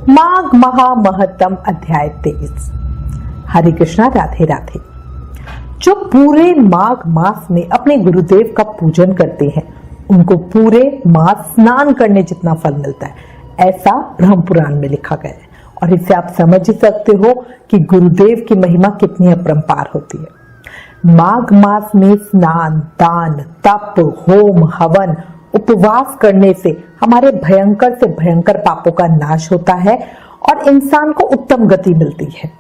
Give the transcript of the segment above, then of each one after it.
माघ महामहत्तम अध्याय 23। हरे कृष्णा, राधे राधे। जो पूरे माघ मास में अपने गुरुदेव का पूजन करते हैं उनको पूरे मास स्नान करने जितना फल मिलता है, ऐसा ब्रह्म पुराण में लिखा गया है। और इससे आप समझ ही सकते हो कि गुरुदेव की महिमा कितनी अपरंपार होती है। माघ मास में स्नान, दान, तप, होम, हवन, उपवास करने से हमारे भयंकर से भयंकर पापों का नाश होता है और इंसान को उत्तम गति मिलती है।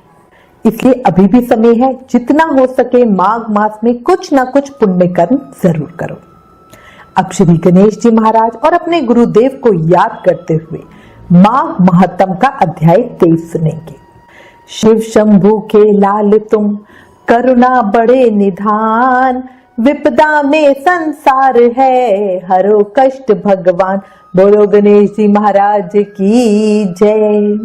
इसलिए अभी भी समय है, जितना हो सके माघ मास में कुछ ना कुछ पुण्य कर्म जरूर करो। अब श्री गणेश जी महाराज और अपने गुरुदेव को याद करते हुए माघ महत्तम का अध्याय 23 सुनेंगे। शिव शंभु के लाल तुम, करुणा बड़े निधान, विपदा में संसार है, हरो कष्ट भगवान। बोलो गणेश जी महाराज की जय।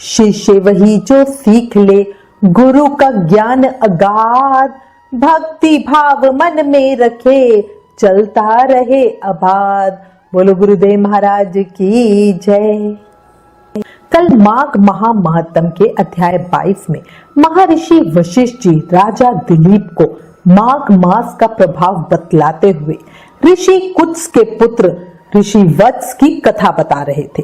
शिष्य वही जो सीख ले गुरु का ज्ञान अगाध, भक्ति भाव मन में रखे, चलता रहे अबाध। बोलो गुरुदेव महाराज की जय। कल माघ महामहत्तम के अध्याय 22 में महर्षि वशिष्ठ जी राजा दिलीप को माघ मास का प्रभाव बतलाते हुए ऋषि कुत्स के पुत्र ऋषि वत्स की कथा बता रहे थे,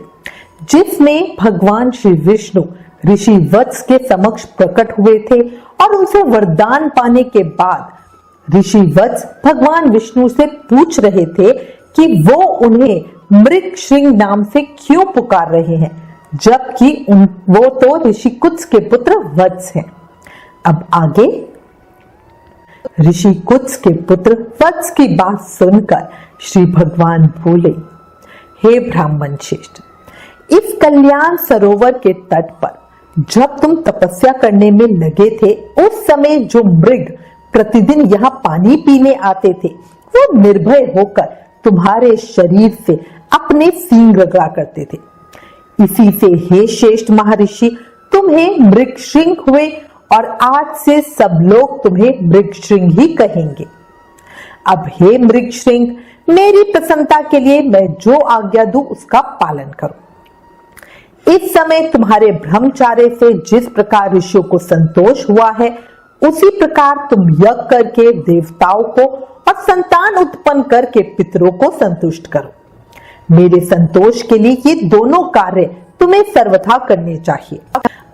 जिसमें भगवान श्री विष्णु ऋषि वत्स के समक्ष प्रकट हुए थे और उनसे वरदान पाने के बाद ऋषि वत्स भगवान विष्णु से पूछ रहे थे कि वो उन्हें मृगशृंग नाम से क्यों पुकार रहे हैं, जबकि वो तो ऋषि कुत्स के पुत्र वत्स हैं। अब आगे ऋषि कुत्स के पुत्र वत्स की बात सुनकर श्री भगवान बोले, हे ब्राह्मण श्रेष्ठ, इस कल्याण सरोवर के तट पर जब तुम तपस्या करने में लगे थे, उस समय जो मृग प्रतिदिन यहाँ पानी पीने आते थे वो निर्भय होकर तुम्हारे शरीर से अपने सींग रगड़ा करते थे। इसी से हे श्रेष्ठ महर्षि, तुम्हें मृगशृंग हुए और आज से सब लोग तुम्हें मृगशृंग ही कहेंगे। अब हे मृगशृंग, मेरी प्रसन्नता के लिए मैं जो आज्ञा दूं उसका पालन करो। इस समय तुम्हारे ब्रह्मचार्य से जिस प्रकार ऋषियों को संतोष हुआ है, उसी प्रकार तुम यज्ञ करके देवताओं को और संतान उत्पन्न करके पितरों को संतुष्ट करो। मेरे संतोष के लिए ये दोनों कार्य तुम्हें सर्वथा करने चाहिए।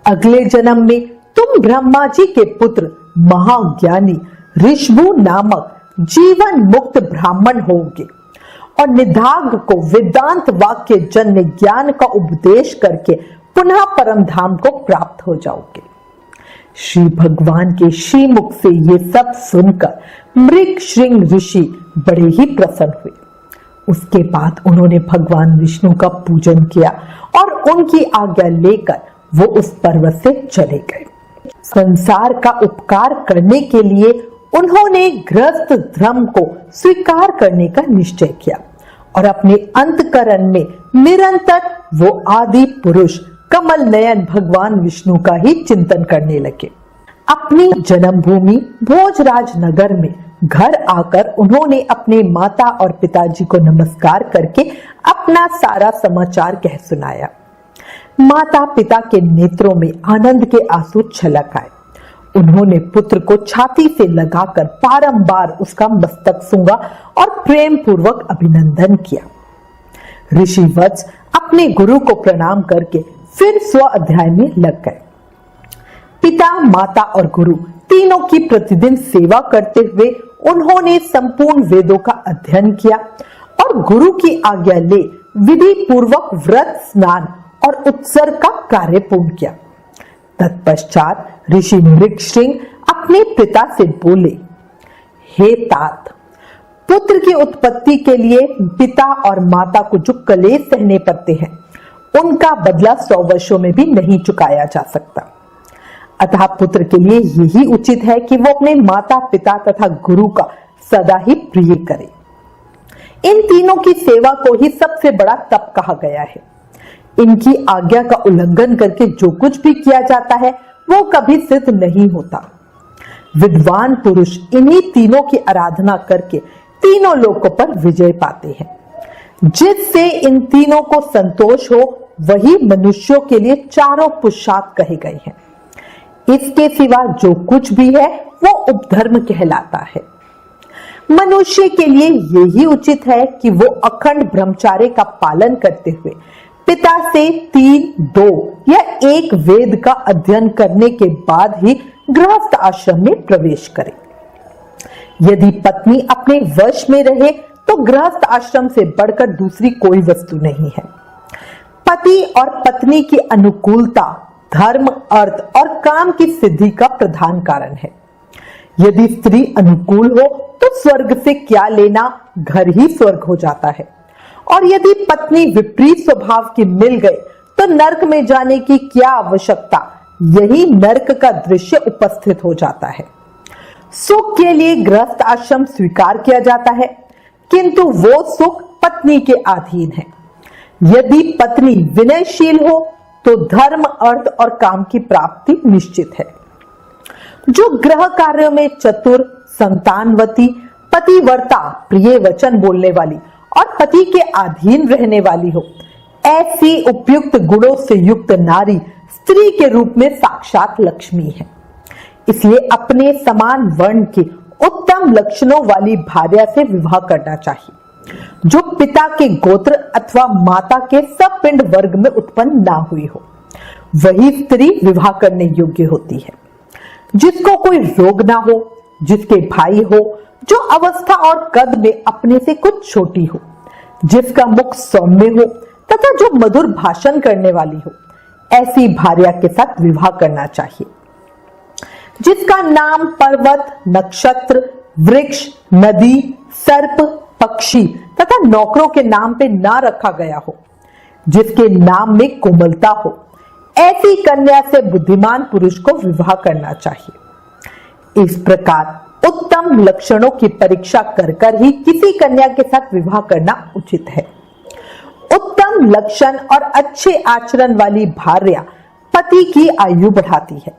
अगले जन्म में तुम ब्रह्मा जी के पुत्र महाज्ञानी ऋषभु नामक जीवन मुक्त ब्राह्मण होंगे और निधाग को वेदांत वाक्य जन्य ज्ञान का उपदेश करके पुनः परम धाम को प्राप्त हो जाओगे। श्री भगवान के श्रीमुख से ये सब सुनकर मृगशृंग ऋषि बड़े ही प्रसन्न हुए। उसके बाद उन्होंने भगवान विष्णु का पूजन किया और उनकी आज्ञा लेकर वो उस पर्वत से चले गए। संसार का उपकार करने के लिए उन्होंने गृहस्थ धर्म को स्वीकार करने का निश्चय किया और अपने अंतकरण में निरंतर वो आदि पुरुष कमल नयन भगवान विष्णु का ही चिंतन करने लगे। अपनी जन्मभूमि भोजराज नगर में घर आकर उन्होंने अपने माता और पिताजी को नमस्कार करके अपना सारा समाचार कह सुनाया। माता पिता के नेत्रों में आनंद के आंसू छलक आए। उन्होंने पुत्र को छाती से लगाकर बारंबार उसका मस्तक सूंघा और प्रेम पूर्वक अभिनंदन किया। ऋषि वत्स अपने गुरु को प्रणाम करके फिर स्व अध्याय में लग गए। पिता, माता और गुरु तीनों की प्रतिदिन सेवा करते हुए उन्होंने संपूर्ण वेदों का अध्ययन किया और गुरु की आज्ञा ले विधि पूर्वक व्रत, स्नान और उत्सर्ग का कार्य पूर्ण किया। तत्पश्चात ऋषि मृगशृंग अपने पिता से बोले, हे तात, पुत्र की उत्पत्ति के लिए पिता और माता को जो कलेश सहने पड़ते हैं उनका बदला 100 वर्षों में भी नहीं चुकाया जा सकता। अतः पुत्र के लिए यही उचित है कि वो अपने माता पिता तथा गुरु का सदा ही प्रिय करे। इन तीनों की सेवा को ही सबसे बड़ा तप कहा गया है। इनकी आज्ञा का उल्लंघन करके जो कुछ भी किया जाता है वो कभी सिद्ध नहीं होता। विद्वान पुरुष इन्हीं तीनों की आराधना करके तीनों लोकों पर विजय पाते हैं। जिससे इन तीनों को संतोष हो वही मनुष्यों के लिए चारों पुरुषार्थ कहे गए हैं। इसके सिवा जो कुछ भी है वो उपधर्म कहलाता है। मनुष्य के लिए यही उचित है कि वो अखंड ब्रह्मचर्य का पालन करते हुए पिता से 3, 2 या 1 वेद का अध्ययन करने के बाद ही गृहस्थ आश्रम में प्रवेश करे। यदि पत्नी अपने वश में रहे तो गृहस्थ आश्रम से बढ़कर दूसरी कोई वस्तु नहीं है। पति और पत्नी की अनुकूलता धर्म, अर्थ और काम की सिद्धि का प्रधान कारण है। यदि स्त्री अनुकूल हो तो स्वर्ग से क्या लेना, घर ही स्वर्ग हो जाता है। और यदि पत्नी विपरीत स्वभाव की मिल गई तो नरक में जाने की क्या आवश्यकता, यही नरक का दृश्य उपस्थित हो जाता है। सुख के लिए गृहस्थ आश्रम स्वीकार किया जाता है, किंतु वो सुख पत्नी के अधीन है। यदि पत्नी विनयशील हो तो धर्म, अर्थ और काम की प्राप्ति निश्चित है। जो गृह कार्यों में चतुर, संतानवती, पतिव्रता, प्रिय वचन बोलने वाली और पति के अधीन रहने वाली हो, ऐसी उपयुक्त गुणों से युक्त नारी स्त्री के रूप में साक्षात लक्ष्मी है। इसलिए अपने समान वर्ण के उत्तम लक्षणों वाली भार्या से विवाह करना चाहिए, जो पिता के गोत्र अथवा माता के सपिंड वर्ग में उत्पन्न ना हुई हो। वही स्त्री विवाह करने योग्य होती है। जिसको कोई रोग ना हो, जिसके भाई हो, जो अवस्था और कद में अपने से कुछ छोटी हो, जिसका मुख सौम्य हो तथा जो मधुर भाषण करने वाली हो, ऐसी भार्या के साथ विवाह करना चाहिए। जिसका नाम पर्वत, नक्षत्र, वृक्ष, नदी, सर्प, पक्षी तथा नौकरों के नाम पे ना रखा गया हो, जिसके नाम में कोमलता हो, ऐसी कन्या से बुद्धिमान पुरुष को विवाह करना चाहिए। इस प्रकार उत्तम लक्षणों की परीक्षा कर ही किसी कन्या के साथ विवाह करना उचित है। उत्तम लक्षण और अच्छे आचरण वाली भार्या पति की आयु बढ़ाती है।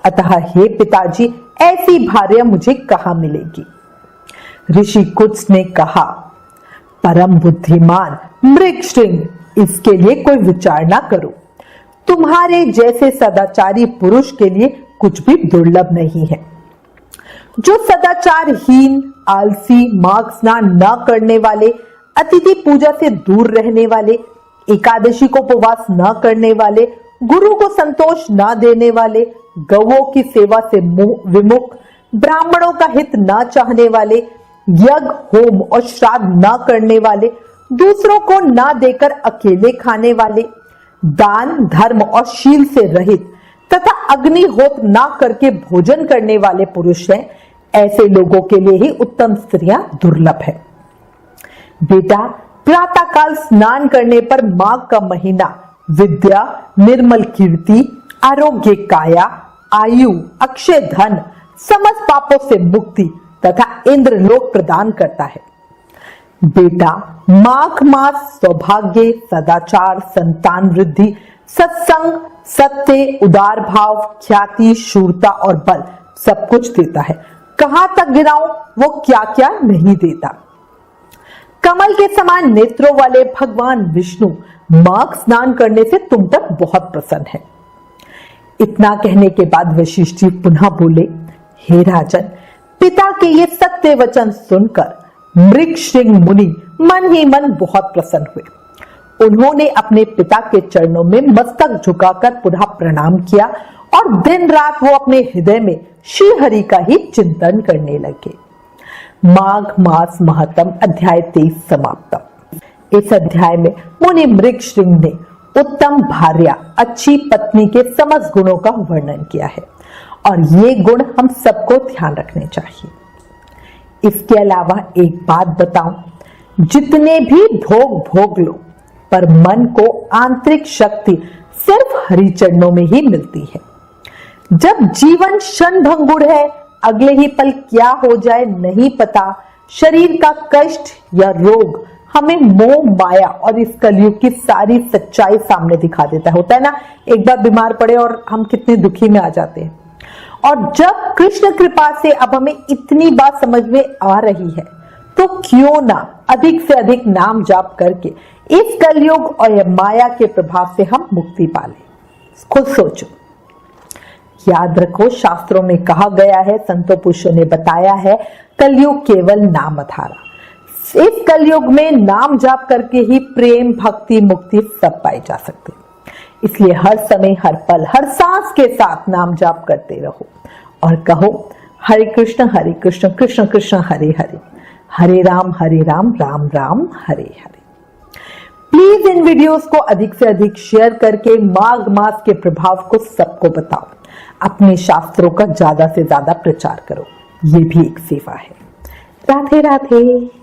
अतः हे पिताजी, ऐसी भार्या मुझे कहां मिलेगी? ऋषि कुत्स ने कहा, परम बुद्धिमान मृगश्रृंग, इसके लिए कोई विचार ना करो। तुम्हारे जैसे सदाचारी पुरुष के लिए कुछ भी दुर्लभ नहीं है। जो सदाचारहीन, आलसी, मार्ग स्नान न करने वाले, अतिथि पूजा से दूर रहने वाले, एकादशी को उपवास न करने वाले, गुरु को संतोष न देने वाले, गौओं की सेवा से विमुख, ब्राह्मणों का हित न चाहने वाले, यज्ञ, होम और श्राद्ध न करने वाले, दूसरों को न देकर अकेले खाने वाले, दान, धर्म और शील से रहित तथा अग्निहोत्र न करके भोजन करने वाले पुरुष हैं, ऐसे लोगों के लिए ही उत्तम स्त्रियां दुर्लभ है। बेटा, प्रातःकाल स्नान करने पर माघ का महीना विद्या, निर्मल कीर्ति, आरोग्य काया, आयु, अक्षय धन, समस्त पापों से मुक्ति तथा इंद्रलोक प्रदान करता है। बेटा, माघ मास सौभाग्य, सदाचार, संतान वृद्धि, सत्संग, सत्य, उदार भाव, ख्याति, शूरता और बल सब कुछ देता है। कहां तक गिनाऊं वो क्या क्या नहीं देता। कमल के समान नेत्रों वाले भगवान विष्णु माघ स्नान करने से तुम तक बहुत प्रसन्न है। इतना कहने के बाद वशिष्ठ जी पुनः बोले, हे राजन, पिता के ये सत्य वचन सुनकर मृगश्रृंग मुनि मन ही मन बहुत प्रसन्न हुए। उन्होंने अपने पिता के चरणों में मस्तक झुकाकर पुनः प्रणाम किया और दिन रात वो अपने हृदय में श्री हरि का ही चिंतन करने लगे। माघ मास महत्म अध्याय 23 समाप्त। इस अध्याय में मुनि मृगश्रृंग ने उत्तम भार्या, अच्छी पत्नी के समस्त गुणों का वर्णन किया है और ये गुण हम सबको ध्यान रखने चाहिए। इसके अलावा एक बात बताऊं, जितने भी भोग भोग लो पर मन को आंतरिक शक्ति सिर्फ हरि चरणों में ही मिलती है। जब जीवन क्षणभंगुर है, अगले ही पल क्या हो जाए नहीं पता, शरीर का कष्ट या रोग हमें मोह माया और इस कलयुग की सारी सच्चाई सामने दिखा देता है। होता है ना, एक बार बीमार पड़े और हम कितने दुखी में आ जाते हैं। और जब कृष्ण कृपा से अब हमें इतनी बात समझ में आ रही है, तो क्यों ना अधिक से अधिक नाम जाप करके इस कलयुग और माया के प्रभाव से हम मुक्ति पाले। खुद सोचो, याद रखो, शास्त्रों में कहा गया है, संतों पुरुषों ने बताया है, कलयुग केवल नाम आधारा। इस कलयुग में नाम जाप करके ही प्रेम, भक्ति, मुक्ति सब पाई जा सकते। इसलिए हर समय, हर पल, हर सांस के साथ नाम जाप करते रहो और कहो हरे कृष्ण कृष्ण कृष्ण हरे हरे, हरे Ram Ram Ram Hare Hare. Please in videos को अधिक से अधिक शेयर करके माघ मास के प्रभाव को सबको बताओ। अपने शास्त्रों का ज्यादा से ज्यादा प्रचार करो, ये भी एक सेवा है। राधे राधे।